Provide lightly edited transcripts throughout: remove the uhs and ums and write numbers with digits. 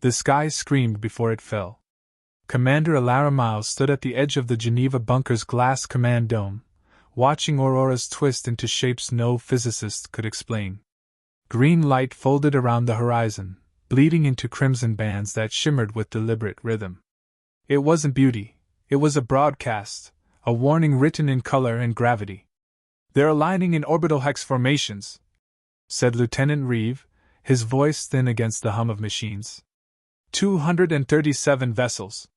The sky screamed before it fell. Commander Alara Miles stood at the edge of the Geneva bunker's glass command dome, watching auroras twist into shapes no physicist could explain. Green light folded around the horizon, bleeding into crimson bands that shimmered with deliberate rhythm. It wasn't beauty, it was a broadcast, a warning written in color and gravity. "They're aligning in orbital hex formations," said Lieutenant Reeve, his voice thin against the hum of machines. 237 vessels.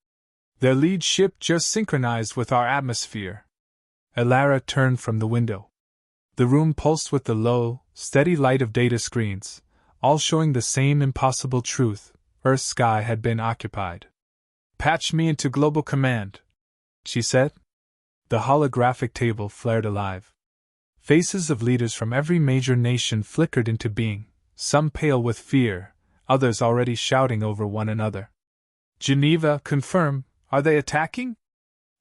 Their lead ship just synchronized with our atmosphere. Alara turned from the window. The room pulsed with the low, steady light of data screens, all showing the same impossible truth: Earth's sky had been occupied. "Patch me into Global Command," she said. The holographic table flared alive. Faces of leaders from every major nation flickered into being, some pale with fear, others already shouting over one another. "Geneva, confirm, are they attacking?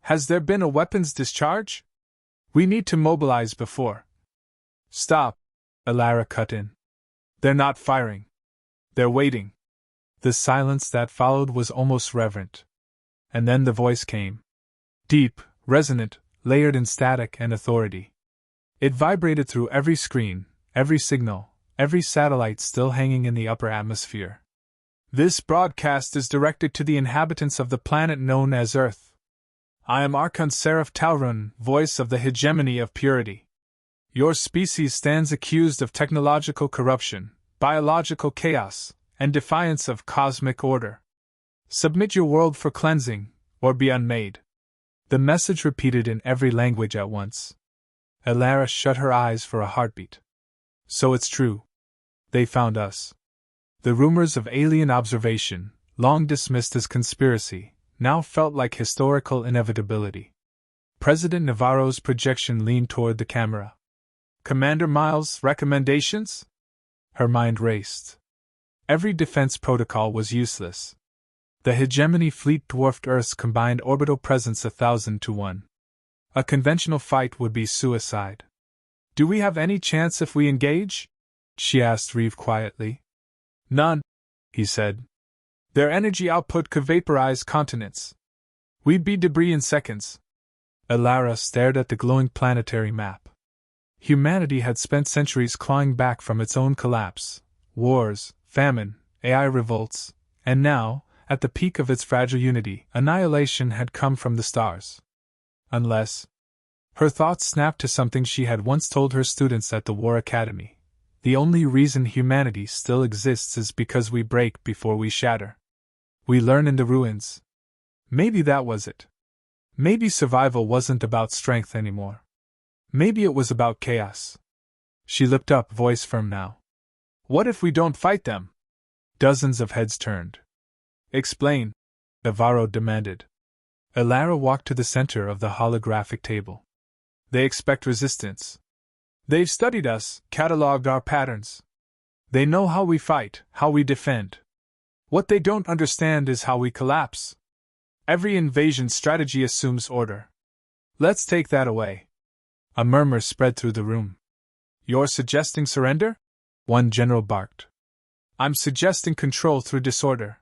Has there been a weapons discharge? We need to mobilize before." "Stop," Alara cut in. "They're not firing. They're waiting." The silence that followed was almost reverent. And then the voice came. Deep, resonant, layered in static and authority. It vibrated through every screen, every signal, every satellite still hanging in the upper atmosphere. "This broadcast is directed to the inhabitants of the planet known as Earth. I am Archon Seraph Taurun, voice of the hegemony of purity. Your species stands accused of technological corruption, biological chaos, and defiance of cosmic order. Submit your world for cleansing, or be unmade." The message repeated in every language at once. Alara shut her eyes for a heartbeat. So it's true. They found us. The rumors of alien observation, long dismissed as conspiracy, now felt like historical inevitability. President Navarro's projection leaned toward the camera. "Commander Miles, recommendations?" Her mind raced. Every defense protocol was useless. The hegemony fleet dwarfed Earth's combined orbital presence 1,000 to 1. A conventional fight would be suicide. "Do we have any chance if we engage?" she asked Reeve quietly. "None," he said. "Their energy output could vaporize continents. We'd be debris in seconds." Alara stared at the glowing planetary map. Humanity had spent centuries clawing back from its own collapse: wars, famine, AI revolts, and now, at the peak of its fragile unity, annihilation had come from the stars. Unless... Her thoughts snapped to something she had once told her students at the War Academy. The only reason humanity still exists is because we break before we shatter. We learn in the ruins. Maybe that was it. Maybe survival wasn't about strength anymore. Maybe it was about chaos. She looked up, voice firm now. "What if we don't fight them?" Dozens of heads turned. "Explain," Navarro demanded. Alara walked to the center of the holographic table. "They expect resistance. They've studied us, catalogued our patterns. They know how we fight, how we defend. What they don't understand is how we collapse. Every invasion strategy assumes order. Let's take that away." A murmur spread through the room. "You're suggesting surrender?" one general barked. "I'm suggesting control through disorder,"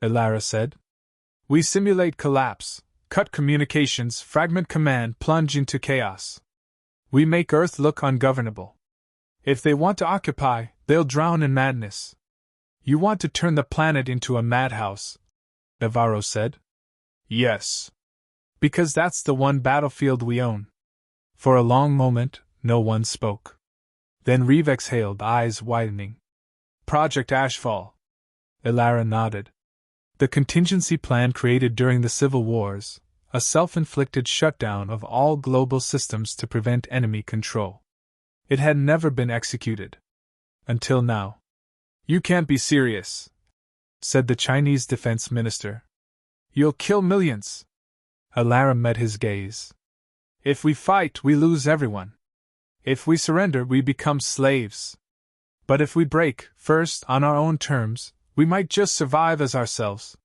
Alara said. "We simulate collapse, cut communications, fragment command, plunge into chaos. We make Earth look ungovernable. If they want to occupy, they'll drown in madness." "You want to turn the planet into a madhouse," Navarro said. "Yes. Because that's the one battlefield we own." For a long moment, no one spoke. Then Reeve exhaled, eyes widening. "Project Ashfall." Alara nodded. The contingency plan created during the Civil Wars, a self-inflicted shutdown of all global systems to prevent enemy control. It had never been executed. Until now. "You can't be serious," said the Chinese defense minister. "You'll kill millions." Alara met his gaze. "If we fight, we lose everyone. If we surrender, we become slaves. But if we break, first, on our own terms, we might just survive as ourselves."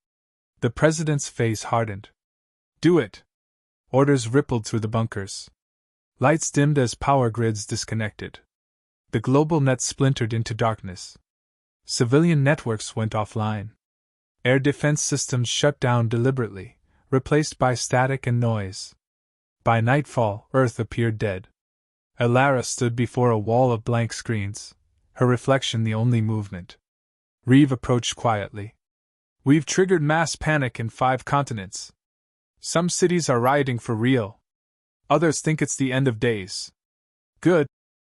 The president's face hardened. "Do it." Orders rippled through the bunkers. Lights dimmed as power grids disconnected. The global net splintered into darkness. Civilian networks went offline. Air defense systems shut down deliberately, replaced by static and noise. By nightfall, Earth appeared dead. Elara stood before a wall of blank screens, her reflection the only movement. Reeve approached quietly. We've triggered mass panic in 5 continents. Some cities are rioting for real. Others think it's the end of days. Good,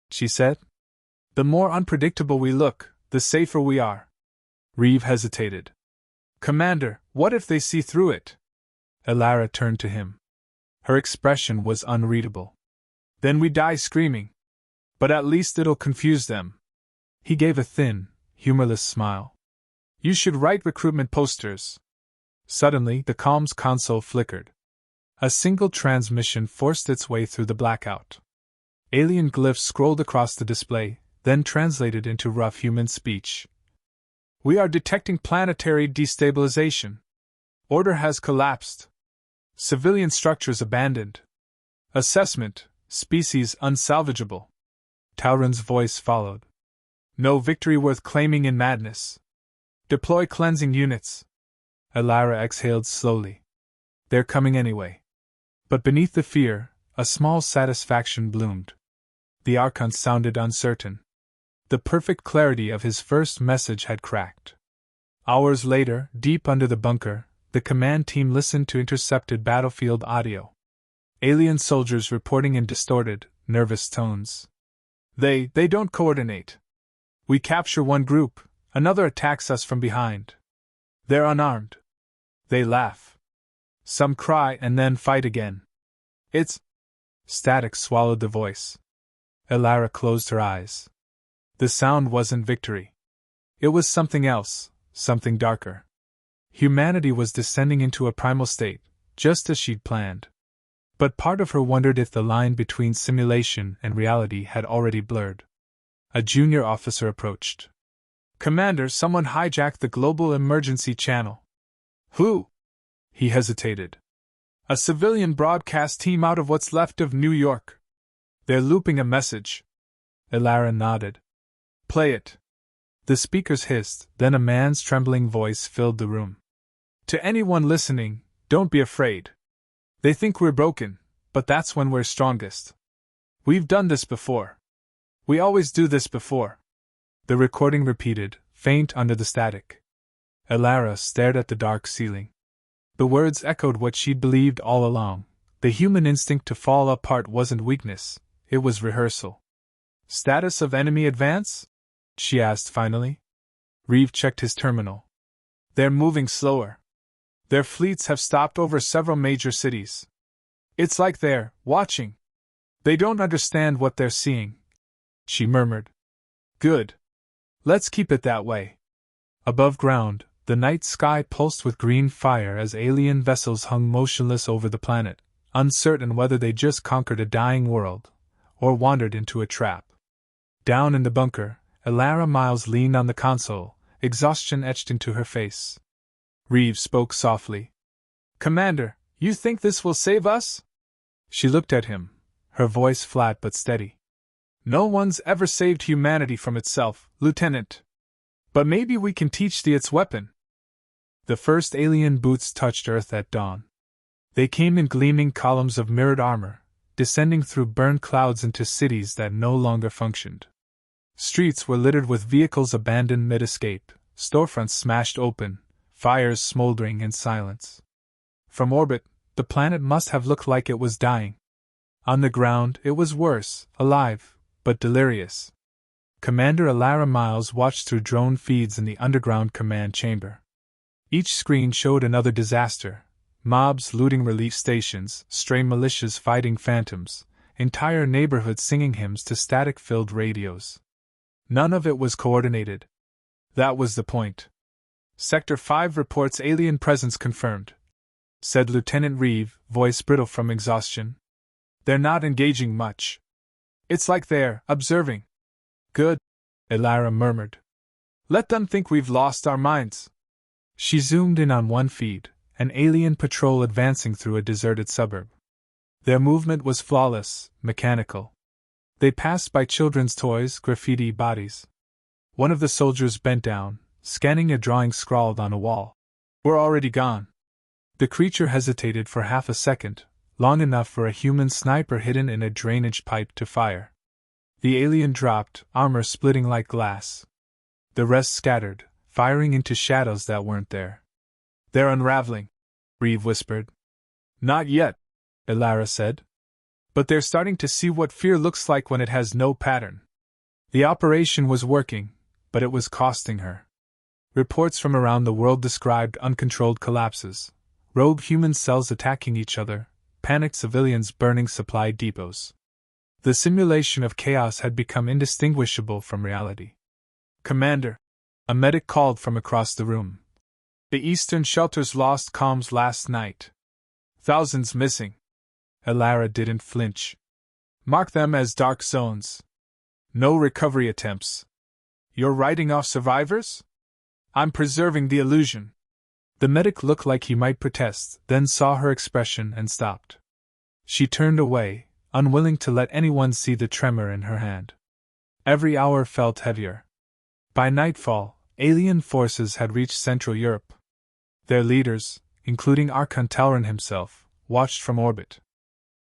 she said. The more unpredictable we look, the safer we are. Reeve hesitated. Commander, what if they see through it? Elara turned to him. Her expression was unreadable. Then we die screaming. But at least it'll confuse them. He gave a thin, humorless smile. You should write recruitment posters. Suddenly, the comms console flickered. A single transmission forced its way through the blackout. Alien glyphs scrolled across the display, then translated into rough human speech. We are detecting planetary destabilization. Order has collapsed. Civilian structures abandoned. Assessment, species unsalvageable. Tauren's voice followed. No victory worth claiming in madness. Deploy cleansing units. Elara exhaled slowly. They're coming anyway. But beneath the fear, a small satisfaction bloomed. The Archon sounded uncertain. The perfect clarity of his first message had cracked. Hours later, deep under the bunker, the command team listened to intercepted battlefield audio. Alien soldiers reporting in distorted, nervous tones. They don't coordinate. We capture one group, another attacks us from behind. They're unarmed. They laugh. Some cry and then fight again. It's... Static swallowed the voice. Elara closed her eyes. The sound wasn't victory. It was something else, something darker. Humanity was descending into a primal state, just as she'd planned. But part of her wondered if the line between simulation and reality had already blurred. A junior officer approached. Commander, someone hijacked the global emergency channel. Who? He hesitated. A civilian broadcast team out of what's left of New York. They're looping a message. Elara nodded. Play it. The speakers hissed, then a man's trembling voice filled the room. To anyone listening, don't be afraid. They think we're broken, but that's when we're strongest. We've done this before. We always do this before. The recording repeated, faint under the static. Elara stared at the dark ceiling. The words echoed what she'd believed all along. The human instinct to fall apart wasn't weakness, it was rehearsal. Status of enemy advance? She asked finally. Reeve checked his terminal. They're moving slower. Their fleets have stopped over several major cities. It's like they're watching. They don't understand what they're seeing. She murmured. Good. Let's keep it that way. Above ground, the night sky pulsed with green fire as alien vessels hung motionless over the planet, uncertain whether they just conquered a dying world or wandered into a trap. Down in the bunker, Elara Miles leaned on the console, exhaustion etched into her face. Reeve spoke softly. Commander, you think this will save us? She looked at him, her voice flat but steady. No one's ever saved humanity from itself, Lieutenant. But maybe we can teach thee its weapon. The first alien boots touched Earth at dawn. They came in gleaming columns of mirrored armor, descending through burned clouds into cities that no longer functioned. Streets were littered with vehicles abandoned mid-escape, storefronts smashed open, fires smoldering in silence. From orbit, the planet must have looked like it was dying. On the ground, it was worse, alive, but delirious. Commander Elara Miles watched through drone feeds in the underground command chamber. Each screen showed another disaster: mobs looting relief stations, stray militias fighting phantoms, entire neighborhoods singing hymns to static-filled radios. None of it was coordinated. That was the point. Sector 5 reports alien presence confirmed, said Lieutenant Reeve, voice brittle from exhaustion. They're not engaging much. It's like they're observing. Good, Elara murmured. Let them think we've lost our minds. She zoomed in on one feed, an alien patrol advancing through a deserted suburb. Their movement was flawless, mechanical. They passed by children's toys, graffiti bodies. One of the soldiers bent down, scanning a drawing scrawled on a wall. We're already gone. The creature hesitated for half a second, long enough for a human sniper hidden in a drainage pipe to fire. The alien dropped, armor splitting like glass. The rest scattered, firing into shadows that weren't there. They're unraveling, Reeve whispered. Not yet, Elara said. But they're starting to see what fear looks like when it has no pattern. The operation was working, but it was costing her. Reports from around the world described uncontrolled collapses, rogue human cells attacking each other, panicked civilians burning supply depots. The simulation of chaos had become indistinguishable from reality. Commander, a medic called from across the room. The eastern shelters lost comms last night. Thousands missing. Elara didn't flinch. Mark them as dark zones. No recovery attempts. You're writing off survivors? I'm preserving the illusion. The medic looked like he might protest, then saw her expression and stopped. She turned away, unwilling to let anyone see the tremor in her hand. Every hour felt heavier. By nightfall, alien forces had reached Central Europe. Their leaders, including Archon Talron himself, watched from orbit.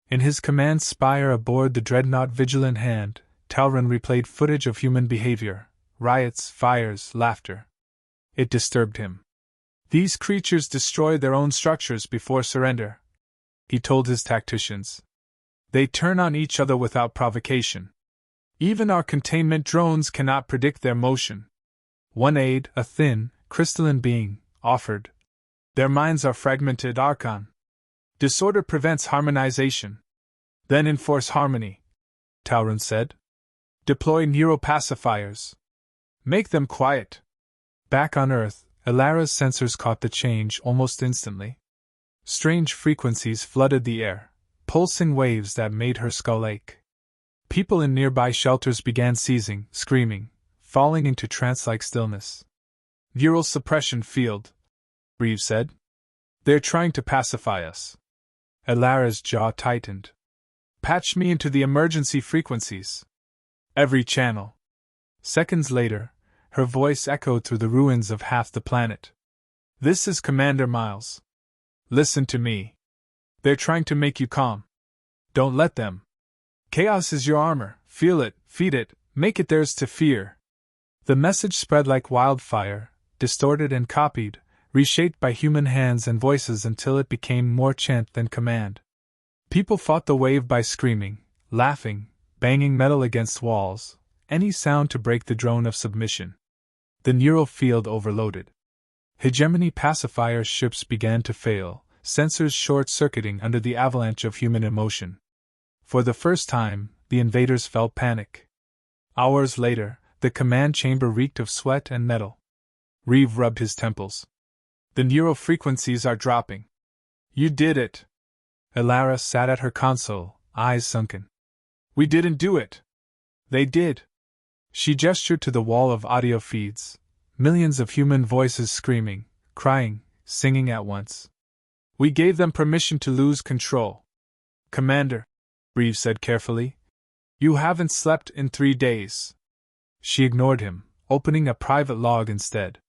In his command spire aboard the dreadnought Vigilant Hand, Talron replayed footage of human behavior, riots, fires, laughter. It disturbed him. These creatures destroy their own structures before surrender, he told his tacticians. They turn on each other without provocation. Even our containment drones cannot predict their motion. One aide, a thin, crystalline being, offered. Their minds are fragmented, Archon. Disorder prevents harmonization. Then enforce harmony, Talron said. Deploy neuropacifiers. Make them quiet. Back on Earth, Elara's sensors caught the change almost instantly. Strange frequencies flooded the air, pulsing waves that made her skull ache. People in nearby shelters began seizing, screaming, falling into trance-like stillness. Neural suppression field, Reeve said. They're trying to pacify us. Elara's jaw tightened. Patch me into the emergency frequencies. Every channel. Seconds later, her voice echoed through the ruins of half the planet. This is Commander Miles. Listen to me. They're trying to make you calm. Don't let them. Chaos is your armor. Feel it, feed it, make it theirs to fear. The message spread like wildfire, distorted and copied, reshaped by human hands and voices until it became more chant than command. People fought the wave by screaming, laughing, banging metal against walls, any sound to break the drone of submission. The neural field overloaded. Hegemony pacifier ships began to fail, sensors short-circuiting under the avalanche of human emotion. For the first time, the invaders felt panic. Hours later, the command chamber reeked of sweat and metal. Reeve rubbed his temples. The neural frequencies are dropping. You did it. Elara sat at her console, eyes sunken. We didn't do it. They did. She gestured to the wall of audio feeds, millions of human voices screaming, crying, singing at once. We gave them permission to lose control. Commander, Reeve said carefully, you haven't slept in 3 days. She ignored him, opening a private log instead.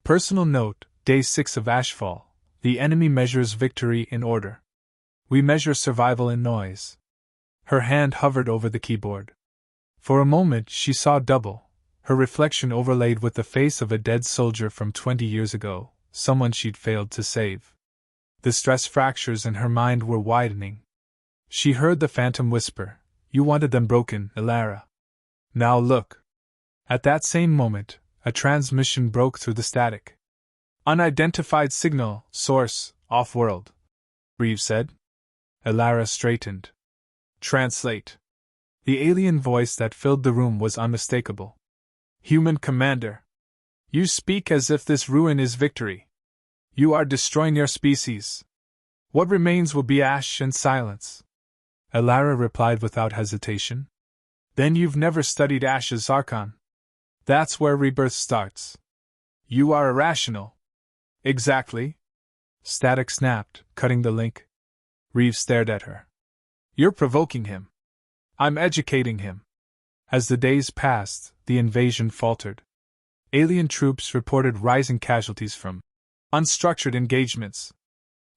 Personal note, Day 6 of Ashfall. The enemy measures victory in order. We measure survival in noise. Her hand hovered over the keyboard. For a moment she saw double, her reflection overlaid with the face of a dead soldier from 20 years ago, someone she'd failed to save. The stress fractures in her mind were widening. She heard the phantom whisper, You wanted them broken, Elara. Now look. At that same moment, a transmission broke through the static. Unidentified signal, source, off-world, Reeve said. Elara straightened. Translate. The alien voice that filled the room was unmistakable. Human Commander. You speak as if this ruin is victory. You are destroying your species. What remains will be ash and silence. Elara replied without hesitation. Then you've never studied Ash's Archon. That's where rebirth starts. You are irrational. Exactly. Static snapped, cutting the link. Reeve stared at her. You're provoking him. I'm educating him. As the days passed, the invasion faltered. Alien troops reported rising casualties from Unstructured engagements.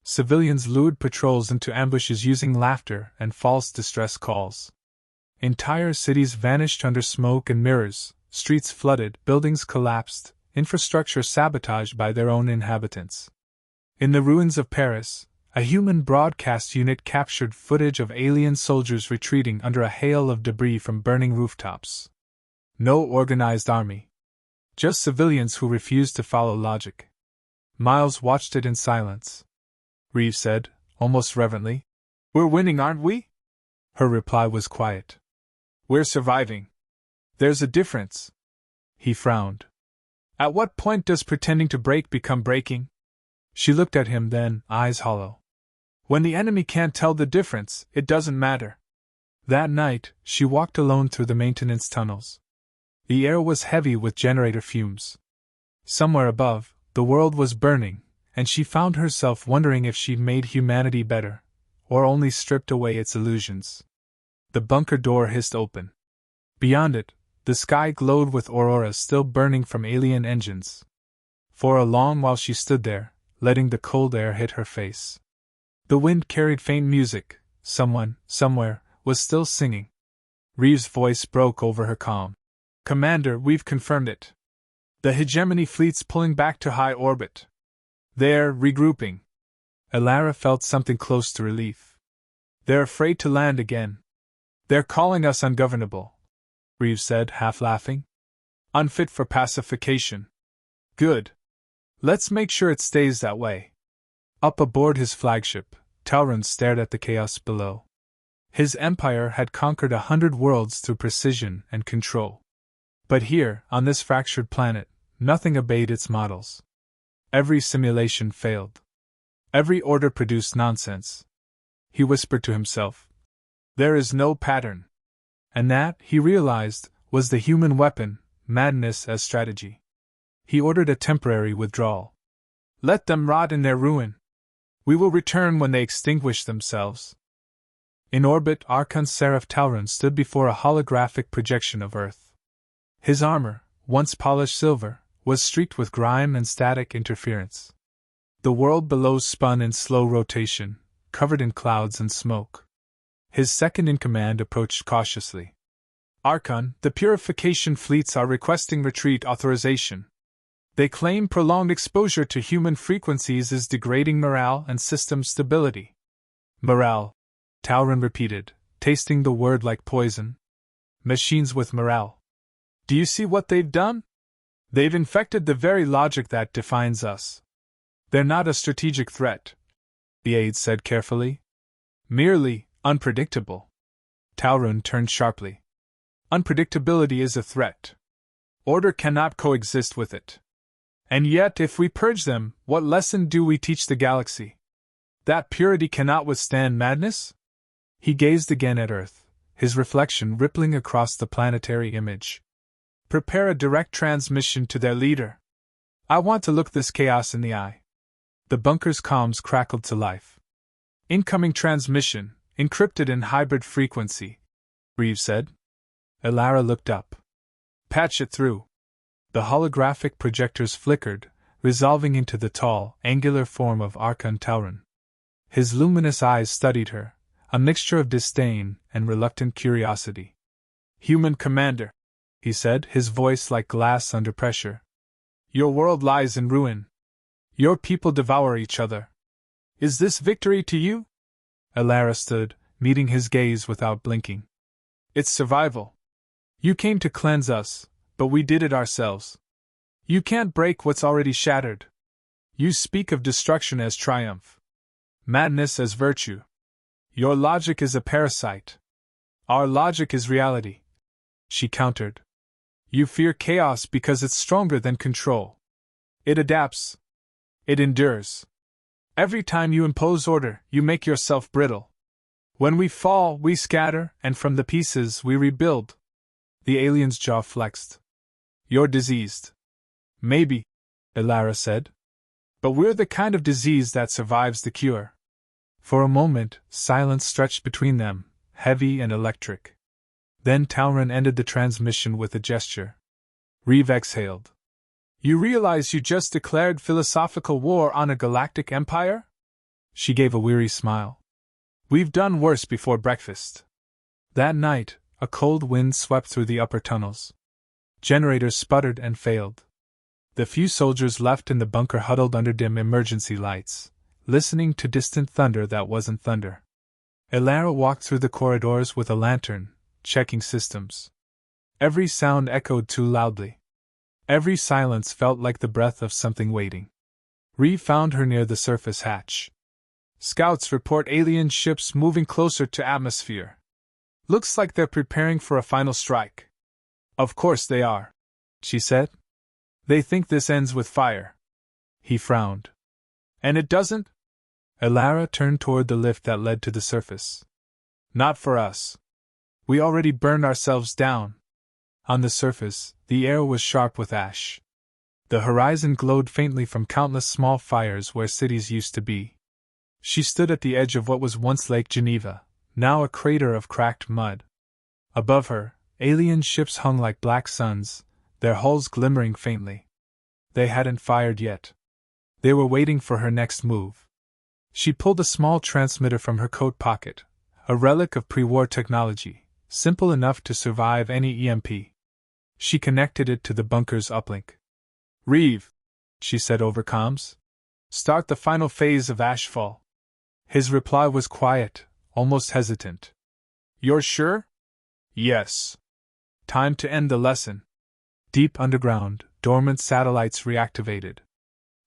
Civilians lured patrols into ambushes using laughter and false distress calls. Entire cities vanished under smoke and mirrors, streets flooded, buildings collapsed, infrastructure sabotaged by their own inhabitants. In the ruins of Paris, a human broadcast unit captured footage of alien soldiers retreating under a hail of debris from burning rooftops. No organized army. Just civilians who refused to follow logic. Miles watched it in silence. Reeves said, almost reverently, "We're winning, aren't we?" Her reply was quiet. "We're surviving. There's a difference." He frowned. "At what point does pretending to break become breaking?" She looked at him then, eyes hollow. "When the enemy can't tell the difference, it doesn't matter." That night, she walked alone through the maintenance tunnels. The air was heavy with generator fumes. Somewhere above, the world was burning, and she found herself wondering if she'd made humanity better, or only stripped away its illusions. The bunker door hissed open. Beyond it, the sky glowed with auroras still burning from alien engines. For a long while she stood there, letting the cold air hit her face. The wind carried faint music. Someone, somewhere, was still singing. Reeves' voice broke over her calm. "Commander, we've confirmed it. The hegemony fleet's pulling back to high orbit. They're regrouping." Elara felt something close to relief. "They're afraid to land again. They're calling us ungovernable," Reeves said, half laughing. "Unfit for pacification. Good. Let's make sure it stays that way." Up aboard his flagship, Talron stared at the chaos below. His empire had conquered 100 worlds through precision and control. But here, on this fractured planet, nothing obeyed its models. Every simulation failed. Every order produced nonsense. He whispered to himself, "There is no pattern." And that, he realized, was the human weapon, madness as strategy. He ordered a temporary withdrawal. "Let them rot in their ruin. We will return when they extinguish themselves." In orbit, Archon Seraph Talron stood before a holographic projection of Earth. His armor, once polished silver, was streaked with grime and static interference. The world below spun in slow rotation, covered in clouds and smoke. His second-in-command approached cautiously. "Archon, the purification fleets are requesting retreat authorization. They claim prolonged exposure to human frequencies is degrading morale and system stability." "Morale," Talron repeated, tasting the word like poison. "Machines with morale. Do you see what they've done? They've infected the very logic that defines us. They're not a strategic threat," the aide said carefully. "Merely unpredictable." Talron turned sharply. "Unpredictability is a threat. Order cannot coexist with it. And yet, if we purge them, what lesson do we teach the galaxy? That purity cannot withstand madness?" He gazed again at Earth, his reflection rippling across the planetary image. "Prepare a direct transmission to their leader. I want to look this chaos in the eye." The bunker's comms crackled to life. "Incoming transmission, encrypted in hybrid frequency," Reeves said. Elara looked up. "Patch it through." The holographic projectors flickered, resolving into the tall, angular form of Archon Talron. His luminous eyes studied her, a mixture of disdain and reluctant curiosity. "Human commander," he said, his voice like glass under pressure. "Your world lies in ruin. Your people devour each other. Is this victory to you?" Elara stood, meeting his gaze without blinking. "It's survival. You came to cleanse us, but we did it ourselves. You can't break what's already shattered. You speak of destruction as triumph. Madness as virtue. Your logic is a parasite. Our logic is reality," she countered. "You fear chaos because it's stronger than control. It adapts. It endures. Every time you impose order, you make yourself brittle. When we fall, we scatter, and from the pieces we rebuild." The alien's jaw flexed. "You're diseased." "Maybe," Elara said. "But we're the kind of disease that survives the cure." For a moment, silence stretched between them, heavy and electric. Then Talron ended the transmission with a gesture. Reeve exhaled. You realize you just declared philosophical war on a galactic empire? She gave a weary smile. We've done worse before breakfast. That night, a cold wind swept through the upper tunnels. Generators sputtered and failed. The few soldiers left in the bunker huddled under dim emergency lights, listening to distant thunder that wasn't thunder. Elara walked through the corridors with a lantern, checking systems. Every sound echoed too loudly. Every silence felt like the breath of something waiting. Reeve found her near the surface hatch. Scouts report alien ships moving closer to atmosphere. Looks like they're preparing for a final strike. Of course they are, she said. They think this ends with fire. He frowned. And it doesn't? Elara turned toward the lift that led to the surface. Not for us. We already burned ourselves down. On the surface, the air was sharp with ash. The horizon glowed faintly from countless small fires where cities used to be. She stood at the edge of what was once Lake Geneva, now a crater of cracked mud. Above her, alien ships hung like black suns, their hulls glimmering faintly. They hadn't fired yet. They were waiting for her next move. She pulled a small transmitter from her coat pocket, a relic of pre-war technology, simple enough to survive any EMP. She connected it to the bunker's uplink. Reeve, she said over comms. Start the final phase of ashfall. His reply was quiet, almost hesitant. You're sure? Yes. Time to end the lesson. Deep underground, dormant satellites reactivated.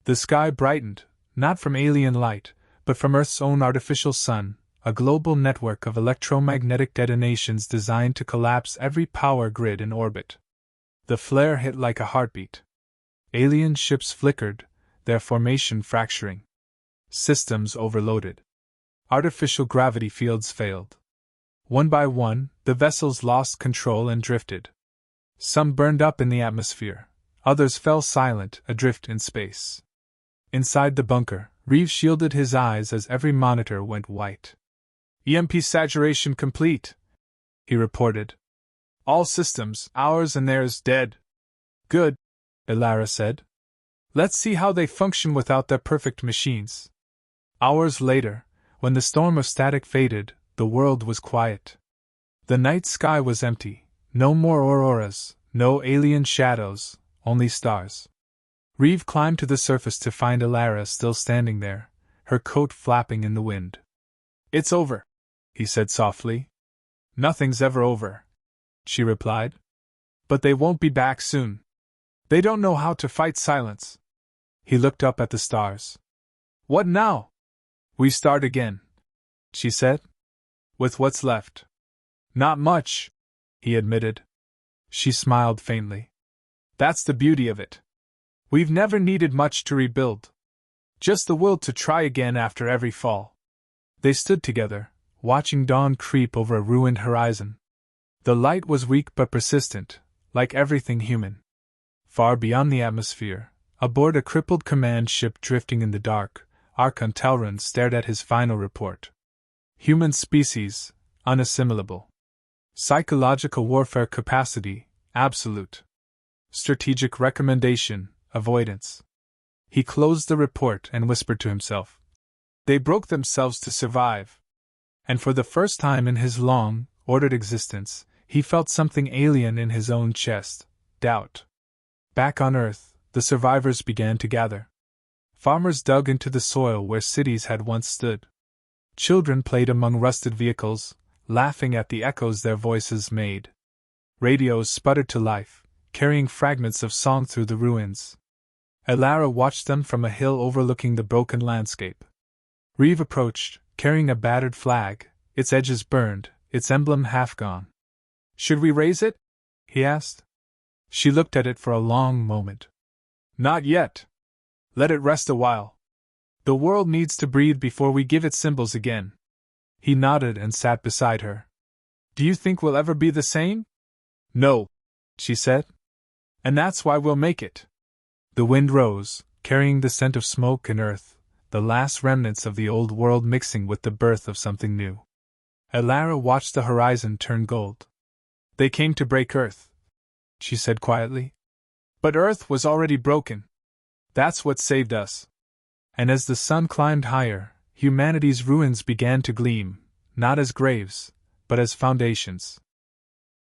The sky brightened, not from alien light, but from Earth's own artificial sun, a global network of electromagnetic detonations designed to collapse every power grid in orbit. The flare hit like a heartbeat. Alien ships flickered, their formation fracturing. Systems overloaded. Artificial gravity fields failed. One by one, the vessels lost control and drifted. Some burned up in the atmosphere, others fell silent, adrift in space. Inside the bunker, Reeve shielded his eyes as every monitor went white. EMP saturation complete, he reported. All systems, ours and theirs, dead. Good, Elara said. Let's see how they function without their perfect machines. Hours later, when the storm of static faded, the world was quiet. The night sky was empty, no more auroras, no alien shadows, only stars. Reeve climbed to the surface to find Elara still standing there, her coat flapping in the wind. It's over, he said softly. Nothing's ever over, she replied. But they won't be back soon. They don't know how to fight silence. He looked up at the stars. What now? We start again, she said. With what's left. Not much, he admitted. She smiled faintly. That's the beauty of it. We've never needed much to rebuild. Just the will to try again after every fall. They stood together, watching dawn creep over a ruined horizon. The light was weak but persistent, like everything human. Far beyond the atmosphere, aboard a crippled command ship drifting in the dark, Archon Talron stared at his final report. Human species, unassimilable. Psychological warfare capacity, absolute. Strategic recommendation, avoidance. He closed the report and whispered to himself. They broke themselves to survive. And for the first time in his long, ordered existence, he felt something alien in his own chest, doubt. Back on Earth, the survivors began to gather. Farmers dug into the soil where cities had once stood. Children played among rusted vehicles, laughing at the echoes their voices made. Radios sputtered to life, carrying fragments of song through the ruins. Elara watched them from a hill overlooking the broken landscape. Reeve approached, carrying a battered flag, its edges burned, its emblem half gone. Should we raise it? He asked. She looked at it for a long moment. Not yet. Let it rest a while. The world needs to breathe before we give it symbols again. He nodded and sat beside her. Do you think we'll ever be the same? No, she said. And that's why we'll make it. The wind rose, carrying the scent of smoke and earth, the last remnants of the old world mixing with the birth of something new. Elara watched the horizon turn gold. They came to break Earth, she said quietly. But Earth was already broken. That's what saved us. And as the sun climbed higher, humanity's ruins began to gleam, not as graves, but as foundations.